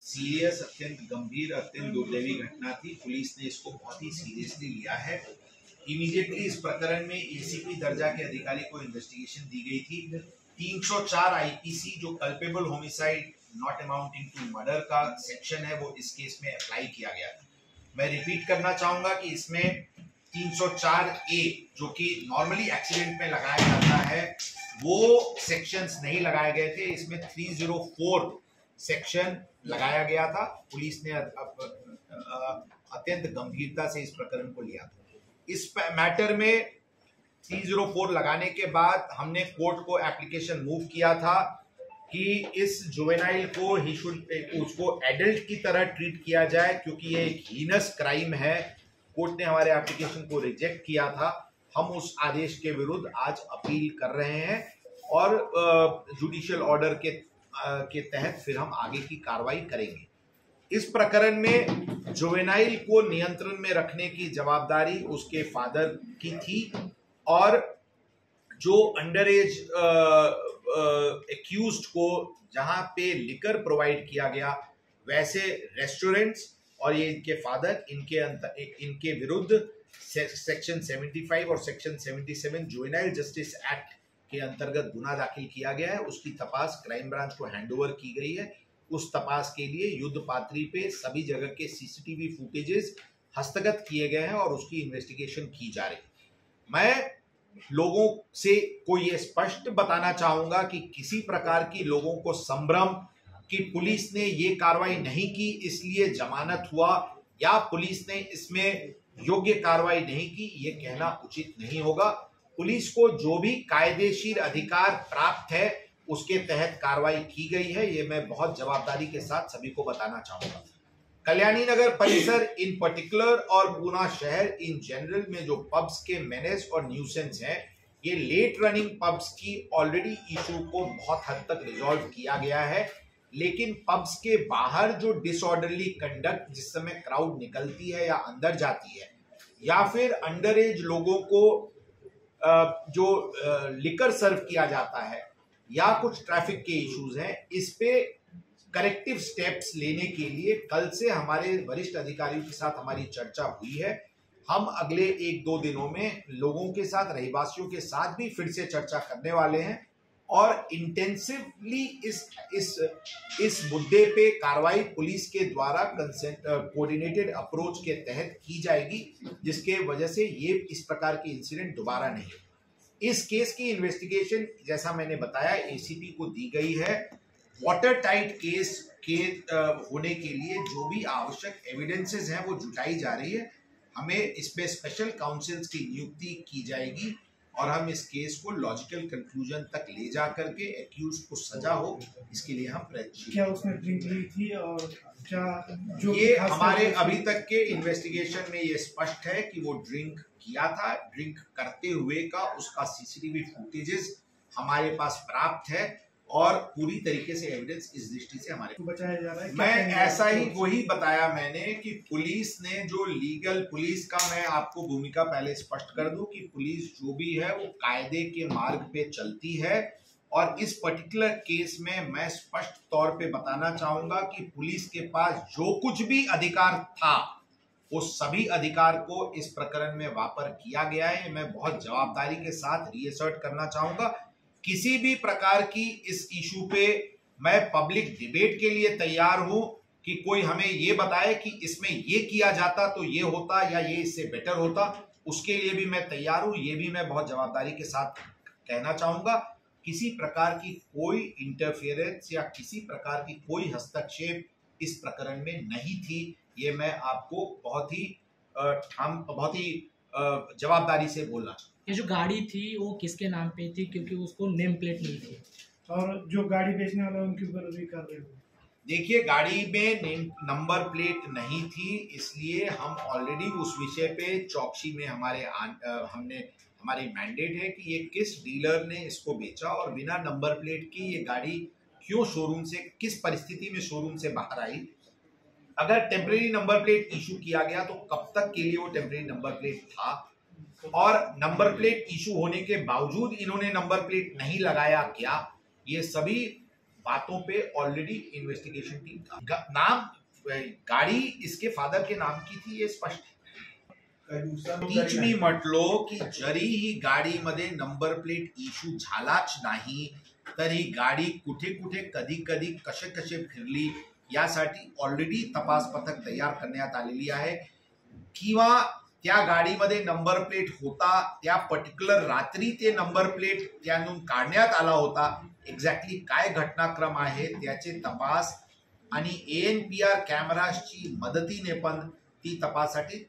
Serious, अत्यंत गंभीर, अत्यंत दुर्दैवी घटना थी। पुलिस ने इसको बहुत ही सीरियसली लिया है। इमीडिएटली इस प्रकरण में एसीपी दर्जा के अधिकारी को इन्वेस्टिगेशन दी गई थी। 304 आईपीसी जो culpable homicide not amounting to murder का सेक्शन है वो इस केस में अप्लाई किया गया था। मैं रिपीट करना चाहूंगा कि इसमें 304 ए जो कि नॉर्मली एक्सीडेंट में लगाया जाता है वो सेक्शंस नहीं लगाए गए थे। इसमें 304 सेक्शन लगाया गया था। पुलिस ने अत्यंत गंभीरता से इस प्रकरण को लिया था। इस मैटर में 304 लगाने के बाद हमने कोर्ट को एप्लीकेशन मूव किया था कि इस जुवेनाइल को उसको एडल्ट की तरह ट्रीट किया जाए, क्योंकि ये एक हीनस क्राइम है। कोर्ट ने हमारे एप्लीकेशन को रिजेक्ट किया था। हम उस आदेश के विरुद्ध आज अपील कर रहे हैं और जुडिशियल ऑर्डर के तहत फिर हम आगे की कार्रवाई करेंगे। इस प्रकरण में जुवेनाइल को नियंत्रण में रखने की जवाबदारी उसके फादर की थी और जो अंडर एज एक्यूज्ड को जहां पे लिकर प्रोवाइड किया गया, वैसे रेस्टोरेंट्स और ये इनके फादर इनके विरुद्ध सेक्शन 75 और सेक्शन 77 जुवेनाइल जस्टिस एक्ट के अंतर्गत गुना दाखिल किया गया है। उसकी तपास क्राइम ब्रांच को हैंडओवर की गई है। उस तपास के लिए युद्ध पात्री पे सभी जगह के सीसीटीवी फुटेजेस हस्तगत किए गए हैं और उसकी इन्वेस्टिगेशन की जा रही है। मैं लोगों से को ये स्पष्ट बताना चाहूंगा कि किसी प्रकार की लोगों को संभ्रम कि पुलिस ने ये कार्रवाई नहीं की इसलिए जमानत हुआ या पुलिस ने इसमें योग्य कार्रवाई नहीं की, ये कहना उचित नहीं होगा। पुलिस को जो भी कायदेशीर अधिकार प्राप्त है उसके तहत कार्रवाई की गई है। ये मैं बहुत जवाबदारी के साथ सभी को बताना चाहूंगा। कल्याणी नगर परिसर इन पर्टिकुलर और पूना शहर इन जनरल में जो पब्स के मेनेस और न्यूसेंस हैं, ये लेट रनिंग पब्स की ऑलरेडी इशू को बहुत हद तक रिजॉल्व किया गया है। लेकिन पब्स के बाहर जो डिसऑर्डरली कंडक्ट, जिस समय क्राउड निकलती है या अंदर जाती है, या फिर अंडर एज लोगों को जो लिकर सर्व किया जाता है, या कुछ ट्रैफिक के इश्यूज हैं, इस पे करेक्टिव स्टेप्स लेने के लिए कल से हमारे वरिष्ठ अधिकारियों के साथ हमारी चर्चा हुई है। हम अगले 1-2 दिनों में लोगों के साथ, रहवासियों के साथ भी फिर से चर्चा करने वाले हैं और इंटेंसिवली इस मुद्दे पे कार्रवाई पुलिस के द्वारा कोऑर्डिनेटेड अप्रोच के तहत की जाएगी, जिसके वजह से ये इस प्रकार के इंसिडेंट दोबारा नहीं हो। इस केस की इन्वेस्टिगेशन जैसा मैंने बताया एसीपी को दी गई है। वाटर टाइट केस के होने के लिए जो भी आवश्यक एविडेंसेस हैं वो जुटाई जा रही है। हमें इसमें स्पेशल काउंसिल्स की नियुक्ति की जाएगी और हम इस केस को लॉजिकल कंक्लूजन तक ले जा करके एक्यूज को सजा हो, इसके लिए हम प्रयत्नशील। क्या उसने ड्रिंक ली थी और क्या जो ये हमारे अभी तक के इन्वेस्टिगेशन में ये स्पष्ट है कि वो ड्रिंक किया था। ड्रिंक करते हुए का उसका सीसीटीवी फुटेजेस हमारे पास प्राप्त है और पूरी तरीके से एविडेंस इस दृष्टि से हमारे बचाया जा रहा है। मैं ऐसा ही वही बताया मैंने कि पुलिस ने जो लीगल, पुलिस का मैं आपको भूमिका पहले स्पष्ट कर दूं कि पुलिस जो भी है वो कायदे के मार्ग पे चलती है और इस पर्टिकुलर केस में मैं स्पष्ट तौर पे बताना चाहूंगा कि पुलिस के पास जो कुछ भी अधिकार था वो सभी अधिकार को इस प्रकरण में वापर किया गया है। मैं बहुत जवाबदारी के साथ रीअसर्ट करना चाहूंगा, किसी भी प्रकार की इस इशू पे मैं पब्लिक डिबेट के लिए तैयार हूं कि कोई हमें ये बताए कि इसमें ये किया जाता तो ये होता या ये इससे बेटर होता, उसके लिए भी मैं तैयार हूं। ये भी मैं बहुत जवाबदारी के साथ कहना चाहूंगा। किसी प्रकार की कोई इंटरफेरेंस या किसी प्रकार की कोई हस्तक्षेप इस प्रकरण में नहीं थी। ये मैं आपको बहुत ही जवाबदारी से बोलना चाहूँगा। ये जो गाड़ी थी वो किसके नाम पे थी, क्योंकि उसको नेम प्लेट नहीं थी, और जो गाड़ी बेचने वाला उनके ऊपर भी कर रहे हो? देखिए, गाड़ी में नंबर प्लेट नहीं थी, इसलिए हम ऑलरेडी उस विषय पे चौकसी में हमारी मैंडेट है कि ये किस डीलर ने इसको बेचा और बिना नंबर प्लेट की ये गाड़ी क्यों शोरूम से, किस परिस्थिति में शोरूम से बाहर आई। अगर टेम्परेरी नंबर प्लेट इशू किया गया तो कब तक के लिए वो टेम्परेरी नंबर प्लेट था, और नंबर प्लेट इशू होने के बावजूद इन्होंने नंबर प्लेट नहीं लगाया क्या, ये सभी बातों पे ऑलरेडी इन्वेस्टिगेशन टीम नाम गाड़ी इसके फादर के नाम की थी, ये स्पष्ट है। टीच मी म्हटलो की जरी ही गाडीमध्ये नंबर प्लेट इश्यू झालाच नाही तर ही गाडी कुठे कुठे कधी कधी कसे कसे फिरली यासाठी ऑलरेडी तपास पथक तयार करण्यात आलेली आहे, किंवा त्या गाडीमध्ये नंबर प्लेट होता त्या पर्टिक्युलर रात्री ते नंबर प्लेट त्यातून काढण्यात आला होता, एक्झॅक्टली काय घटनाक्रम आहे त्याचे तपास आणि ANPR कॅमेराची मदतीने पण ती तपासासाठी